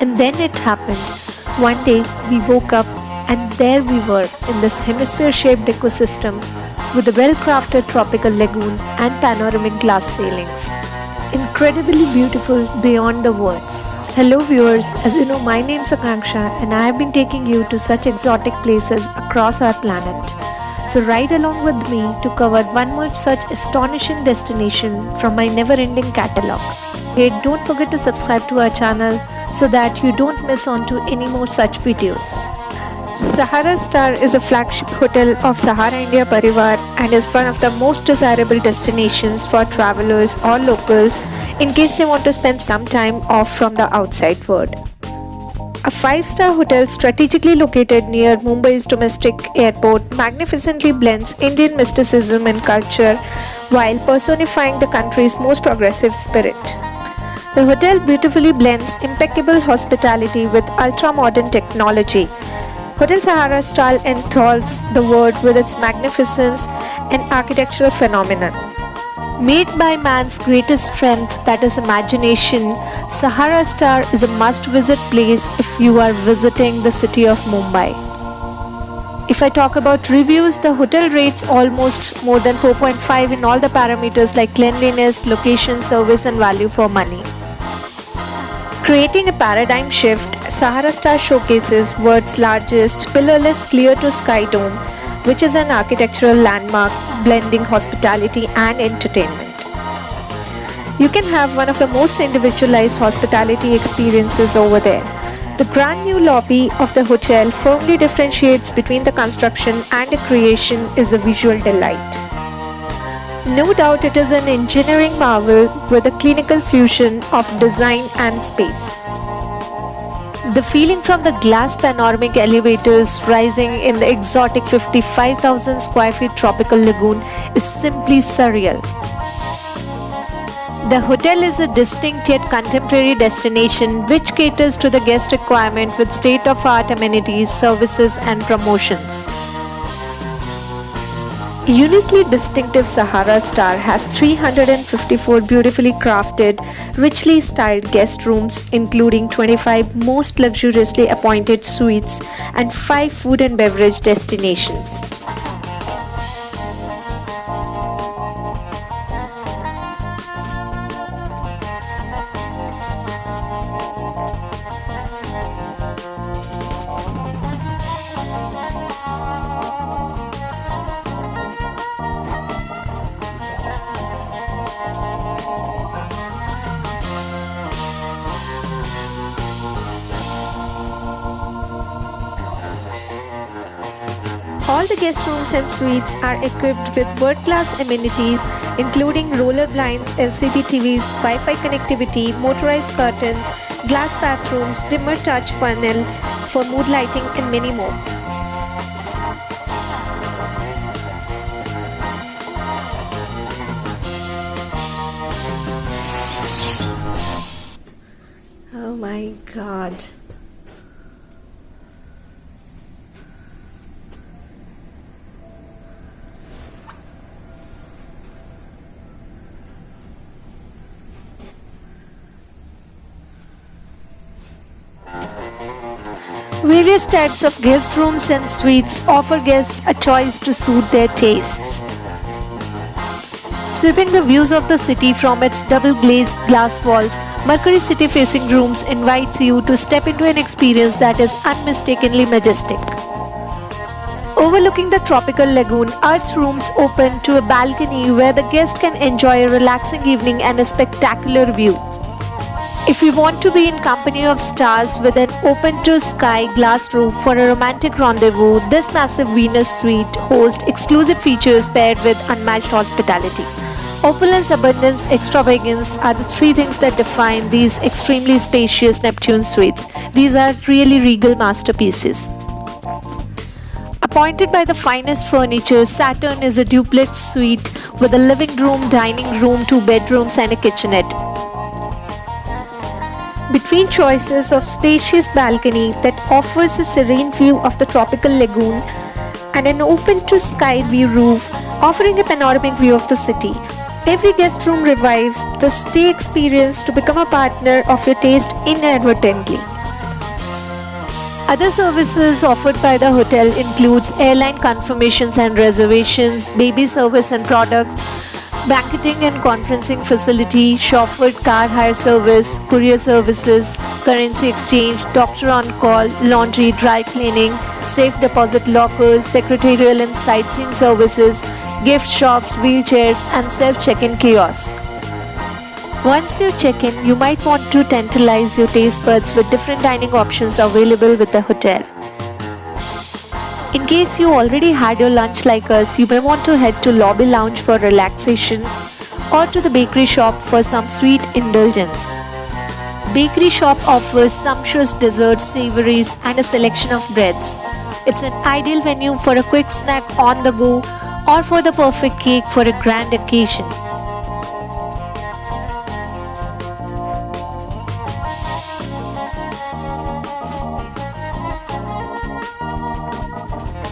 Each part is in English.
And then it happened. One day we woke up and there we were in this hemisphere shaped ecosystem with a well crafted tropical lagoon and panoramic glass ceilings. Incredibly beautiful beyond the words. Hello, viewers. As you know, my name's Akanksha, and I have been taking you to such exotic places across our planet. So, ride along with me to cover one more such astonishing destination from my never ending catalog. Hey, don't forget to subscribe to our channel so that you don't miss on to any more such videos. Sahara Star is a flagship hotel of Sahara India Parivar and is one of the most desirable destinations for travelers or locals in case they want to spend some time off from the outside world. A five-star hotel strategically located near Mumbai's domestic airport magnificently blends Indian mysticism and culture while personifying the country's most progressive spirit. The hotel beautifully blends impeccable hospitality with ultra-modern technology. Hotel Sahara Star enthralls the world with its magnificence and architectural phenomenon. Made by man's greatest strength, that is imagination, Sahara Star is a must-visit place if you are visiting the city of Mumbai. If I talk about reviews, the hotel rates almost more than 4.5 in all the parameters like cleanliness, location, service and value for money. Creating a paradigm shift, Sahara Star showcases world's largest pillarless clear-to-sky dome, which is an architectural landmark blending hospitality and entertainment. You can have one of the most individualized hospitality experiences over there. The brand new lobby of the hotel firmly differentiates between the construction and the creation is a visual delight. No doubt it is an engineering marvel with a clinical fusion of design and space. The feeling from the glass panoramic elevators rising in the exotic 55,000 square feet tropical lagoon is simply surreal. The hotel is a distinct yet contemporary destination which caters to the guest requirement with state-of-art amenities, services and promotions. Uniquely distinctive Sahara Star has 354 beautifully crafted, richly styled guest rooms including 25 most luxuriously appointed suites and 5 food and beverage destinations. All the guest rooms and suites are equipped with world-class amenities including roller blinds, LCD TVs, Wi-Fi connectivity, motorized curtains, glass bathrooms, dimmer touch funnel for mood lighting and many more. Oh my God. Various types of guest rooms and suites offer guests a choice to suit their tastes. Sweeping the views of the city from its double-glazed glass walls, Mercury City facing rooms invites you to step into an experience that is unmistakably majestic. Overlooking the tropical lagoon, Earth rooms open to a balcony where the guest can enjoy a relaxing evening and a spectacular view. If you want to be in company of stars with an open-to-sky glass roof for a romantic rendezvous, this massive Venus suite hosts exclusive features paired with unmatched hospitality. Opulence, abundance, extravagance are the three things that define these extremely spacious Neptune suites. These are really regal masterpieces. Appointed by the finest furniture, Saturn is a duplex suite with a living room, dining room, 2 bedrooms and a kitchenette. Between choices of spacious balcony that offers a serene view of the tropical lagoon and an open-to-sky view roof offering a panoramic view of the city, Every guest room revives the stay experience to become a partner of your taste inadvertently. Other services offered by the hotel includes airline confirmations and reservations, baby service and products, banqueting and conferencing facility, chauffeured car hire service, courier services, currency exchange, doctor on call, laundry, dry cleaning, safe deposit lockers, secretarial and sightseeing services, gift shops, wheelchairs, and self-check-in kiosks. Once you check in, you might want to tantalize your taste buds with different dining options available with the hotel. In case you already had your lunch like us, you may want to head to Lobby Lounge for relaxation or to the bakery shop for some sweet indulgence. Bakery shop offers sumptuous desserts, savories, and a selection of breads. It's an ideal venue for a quick snack on the go or for the perfect cake for a grand occasion.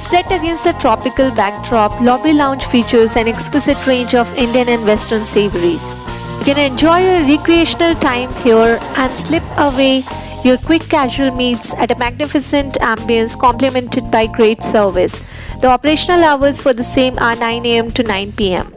Set against a tropical backdrop, Lobby Lounge features an exquisite range of Indian and Western savories. You can enjoy a recreational time here and slip away your quick casual meals at a magnificent ambience complemented by great service. The operational hours for the same are 9 a.m. to 9 p.m.